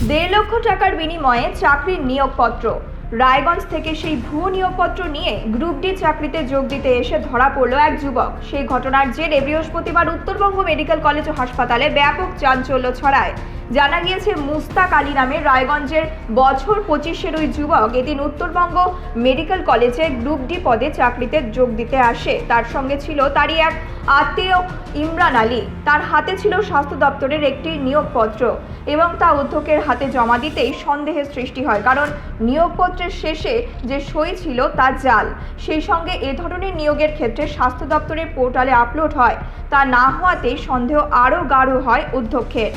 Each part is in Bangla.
দেড় লক্ষ টাকার বিনিময়ে চাকরির নিয়োগপত্র। রায়গঞ্জ থেকে সেই ভুয়ো নিয়োগপত্র নিয়ে গ্রুপ ডি চাকরিতে যোগ দিতে এসে ধরা পড়ল এক যুবক। সেই ঘটনার জেরে বৃহস্পতিবার উত্তরবঙ্গ মেডিকেল কলেজ ও হাসপাতালে ব্যাপক চাঞ্চল্য ছড়ায়। জানা গিয়েছে, মুস্তাক আলী নামে রায়গঞ্জের বছর 25-এর ওই যুবক এদিন উত্তরবঙ্গ মেডিকেল কলেজে গ্রুপ ডি পদে চাকরিতে যোগ দিতে আসে। তার সঙ্গে ছিল তারই এক আত্মীয় ইমরান আলী। তার হাতে ছিল স্বাস্থ্য দপ্তরের একটি নিয়োগপত্র এবং তা অধ্যক্ষের হাতে জমা দিতেই সন্দেহের সৃষ্টি হয়, কারণ নিয়োগপত্রের শেষে যে সই ছিল তা জাল। সেই সঙ্গে এ ধরনের নিয়োগের ক্ষেত্রে স্বাস্থ্য দপ্তরের পোর্টালে আপলোড হয়, তা না হওয়াতেই সন্দেহ আরও গাঢ় হয় অধ্যক্ষের।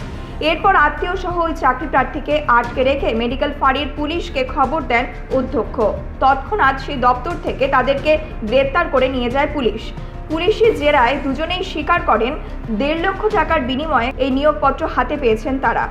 এরপর আত্মীয় সহ ওই চাকরি প্রার্থীকে আটকে রেখে মেডিকেল ফাঁড়ির পুলিশকে খবর দেন অধ্যক্ষ। তৎক্ষণাৎ সেই দপ্তর থেকে তাদেরকে গ্রেপ্তার করে নিয়ে যায় পুলিশ। পুলিশের জেরায় দুজনেই স্বীকার করেন 1.5 লক্ষ টাকার বিনিময়ে এই নিয়োগপত্র হাতে পেয়েছেন তারা।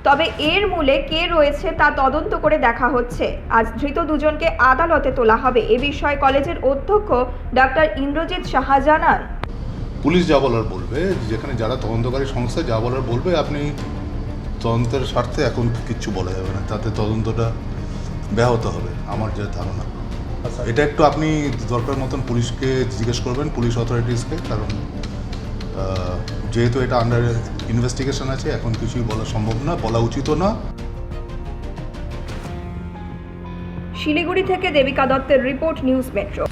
তবে এর মূলে কে রয়েছে তা তদন্ত করে দেখা হচ্ছে। আজ ধৃত দুজনকে আদালতে তোলা হবে। এ বিষয়ে কলেজের অধ্যক্ষ ডাক্তার ইন্দ্রজিৎ সাহা জানান, পুলিশ যা বলার বলবে, যেখানে যারা তদন্তকারী সংস্থা যা বলার বলবে, আপনি তদন্তের স্বার্থে এখন কিচ্ছু বলা যাবে না, তাতে তদন্তটা ব্যাহত হবে আমার যে ধারণা। এটা একটু আপনি দরকার মতন পুলিশকে জিজ্ঞেস করবেন, পুলিশ অথরিটিসকে, কারণ যেহেতু এটা আন্ডার ইনভেস্টিগেশন আছে, এখন কিছুই বলা সম্ভব না, বলা উচিতও না। শিলিগুড়ি থেকে দেবিকা দত্তের রিপোর্ট, নিউজ মেট্রো।